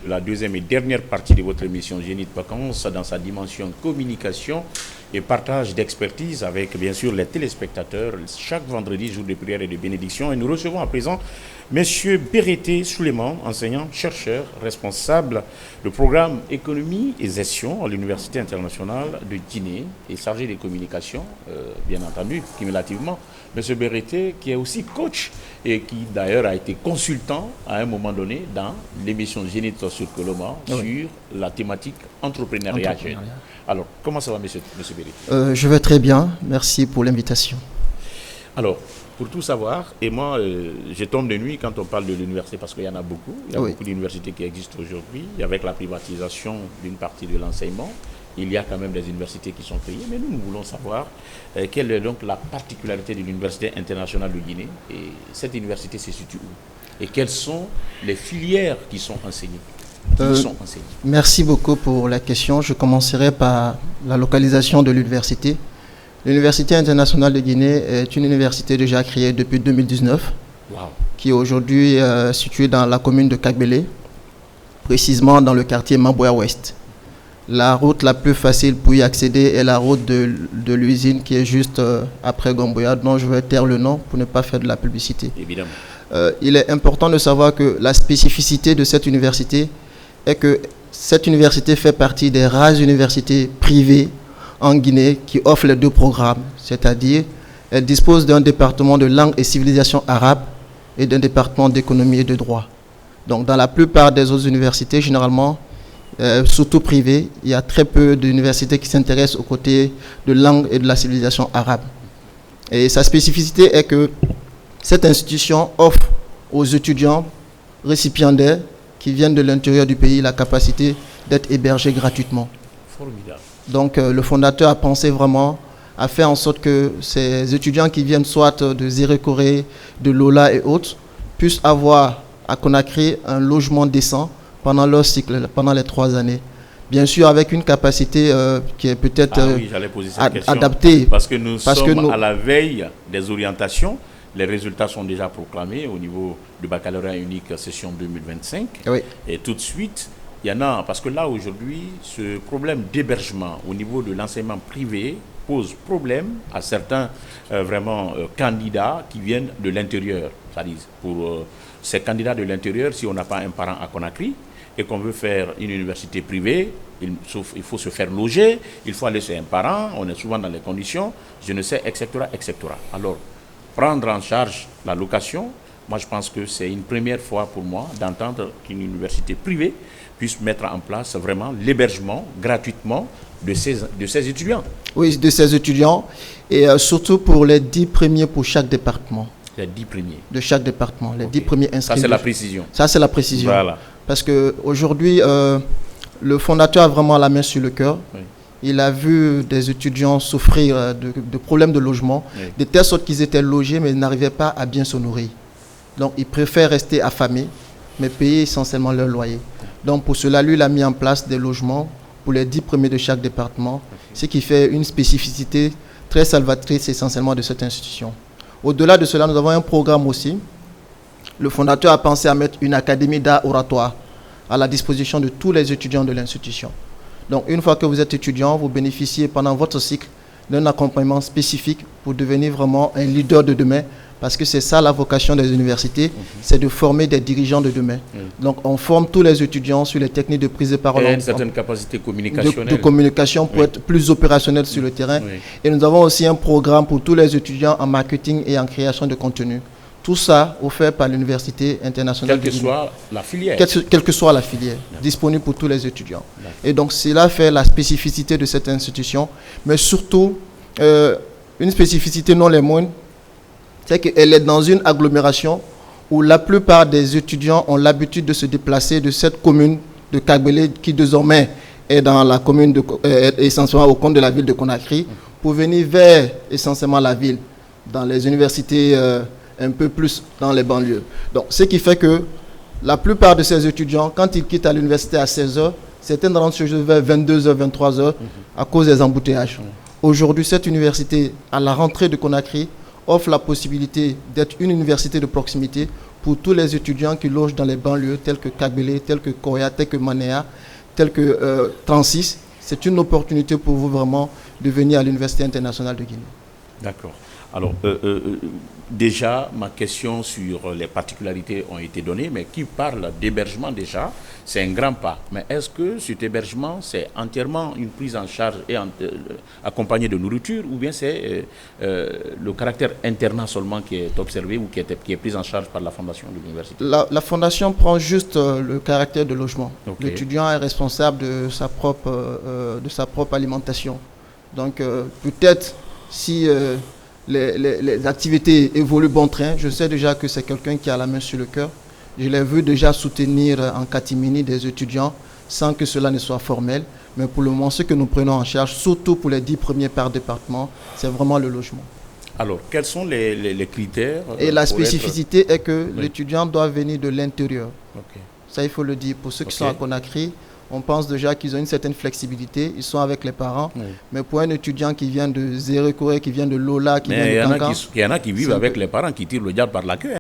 La deuxième et dernière partie de votre émission Génie de vacances dans sa dimension communication et partage d'expertise avec bien sûr les téléspectateurs chaque vendredi, jour de prière et de bénédiction. Et nous recevons à présent M. Berete Souleymane, enseignant, chercheur, responsable du programme économie et gestion à l'Université internationale de Guinée et chargé des communications, bien entendu, cumulativement. M. Berete qui est aussi coach et qui d'ailleurs a été consultant à un moment donné dans l'émission Génie de sur Coloma sur la thématique entrepreneuriat jeune. Alors, comment ça va, M. Berete? Je vais très bien, merci pour l'invitation. Alors, pour tout savoir, et moi, je tombe de nuit quand on parle de l'université, parce qu'il y en a beaucoup. Il y a beaucoup d'universités qui existent aujourd'hui. Avec la privatisation d'une partie de l'enseignement, il y a quand même des universités qui sont créées. Mais nous voulons savoir quelle est donc la particularité de l'Université internationale de Guinée. Et cette université se situe où? Et quelles sont les filières qui sont enseignées? Merci beaucoup pour la question. Je commencerai par la localisation de l'université. L'Université internationale de Guinée est une université déjà créée depuis 2019, qui est aujourd'hui située dans la commune de Kagbélé, précisément dans le quartier Mamboya Ouest. La route la plus facile pour y accéder est la route de l'usine qui est juste après Gomboya, dont je vais taire le nom pour ne pas faire de la publicité. Évidemment. Il est important de savoir que la spécificité de cette université est que cette université fait partie des rares universités privées en Guinée qui offrent les deux programmes, c'est-à-dire elle dispose d'un département de langue et civilisation arabe et d'un département d'économie et de droit. Donc dans la plupart des autres universités, généralement, surtout privées, il y a très peu d'universités qui s'intéressent aux côtés de langue et de la civilisation arabe. Et sa spécificité est que cette institution offre aux étudiants récipiendaires qui viennent de l'intérieur du pays la capacité d'être hébergés gratuitement. Formidable. Donc le fondateur a pensé vraiment à faire en sorte que ces étudiants qui viennent soit de Zérekoré, de Lola et autres, puissent avoir à Conakry un logement décent pendant leur cycle, pendant les 3 années. Bien sûr avec une capacité qui est peut-être adaptée. Parce que nous sommes à la veille des orientations. Les résultats sont déjà proclamés au niveau du baccalauréat unique session 2025. Oui. Et tout de suite, il y en a, parce que là aujourd'hui, ce problème d'hébergement au niveau de l'enseignement privé pose problème à certains candidats qui viennent de l'intérieur. C'est-à-dire pour ces candidats de l'intérieur, si on n'a pas un parent à Conakry et qu'on veut faire une université privée, il faut se faire loger, il faut aller chez un parent, on est souvent dans les conditions, je ne sais, etc., etc. Alors, prendre en charge la location, moi je pense que c'est une première fois pour moi d'entendre qu'une université privée puisse mettre en place vraiment l'hébergement gratuitement de ses étudiants. Oui, de ses étudiants et surtout pour les 10 premiers pour chaque département. Les 10 premiers. De chaque département, les 10 premiers inscrits. Ça c'est la précision. Ça c'est la précision. Voilà. Parce qu'aujourd'hui, le fondateur a vraiment la main sur le cœur. Oui. Il a vu des étudiants souffrir de problèmes de logement, de telle sorte qu'ils étaient logés mais n'arrivaient pas à bien se nourrir. Donc, ils préfèrent rester affamés, mais payer essentiellement leur loyer. Donc, pour cela, lui, il a mis en place des logements pour les 10 premiers de chaque département, ce qui fait une spécificité très salvatrice essentiellement de cette institution. Au-delà de cela, nous avons un programme aussi. Le fondateur a pensé à mettre une académie d'art oratoire à la disposition de tous les étudiants de l'institution. Donc, une fois que vous êtes étudiant, vous bénéficiez pendant votre cycle d'un accompagnement spécifique pour devenir vraiment un leader de demain, parce que c'est ça la vocation des universités, c'est de former des dirigeants de demain. Donc, on forme tous les étudiants sur les techniques de prise de parole. Et une certaine capacité communicationnelle. De communication pour être plus opérationnel sur le terrain. Et nous avons aussi un programme pour tous les étudiants en marketing et en création de contenu. Tout ça offert par l'Université internationale. Quelle que soit la filière. Quelle que soit la filière, disponible pour tous les étudiants. Et donc, cela fait la spécificité de cette institution. Mais surtout, une spécificité non les moindres, c'est qu'elle est dans une agglomération où la plupart des étudiants ont l'habitude de se déplacer de cette commune de Kagbélé, qui désormais est dans la commune, essentiellement au compte de la ville de Conakry, pour venir vers essentiellement la ville, dans les universités un peu plus dans les banlieues. Donc, ce qui fait que la plupart de ces étudiants, quand ils quittent à l'université à 16h, certains rentrent chez eux vers 22h, 23h à cause des embouteillages. Aujourd'hui, cette université, à la rentrée de Conakry, offre la possibilité d'être une université de proximité pour tous les étudiants qui logent dans les banlieues tels que Kabylie, tels que Koya, tels que Manéa, tels que 36. C'est une opportunité pour vous vraiment de venir à l'Université internationale de Guinée. D'accord. Alors, déjà, ma question sur les particularités ont été données, mais qui parle d'hébergement déjà, c'est un grand pas. Mais est-ce que cet hébergement, c'est entièrement une prise en charge et accompagné de nourriture, ou bien c'est le caractère internat seulement qui est observé ou qui est pris en charge par la fondation de l'université? La fondation prend juste le caractère de logement. Okay. L'étudiant est responsable de sa propre alimentation. Donc, peut-être si... les activités évoluent bon train. Je sais déjà que c'est quelqu'un qui a la main sur le cœur. Je l'ai vu déjà soutenir en catimini des étudiants sans que cela ne soit formel. Mais pour le moment, ce que nous prenons en charge, surtout pour les 10 premiers par département, c'est vraiment le logement. Alors, quels sont les critères? Et la spécificité est que l'étudiant doit venir de l'intérieur. Okay. Ça, il faut le dire. Pour ceux qui sont à Conakry, on pense déjà qu'ils ont une certaine flexibilité. Ils sont avec les parents. Oui. Mais pour un étudiant qui vient de Zérekoré, qui vient de Lola, qui vient de Kankan... Il y en a qui vivent avec les parents, qui tirent le diable par la queue.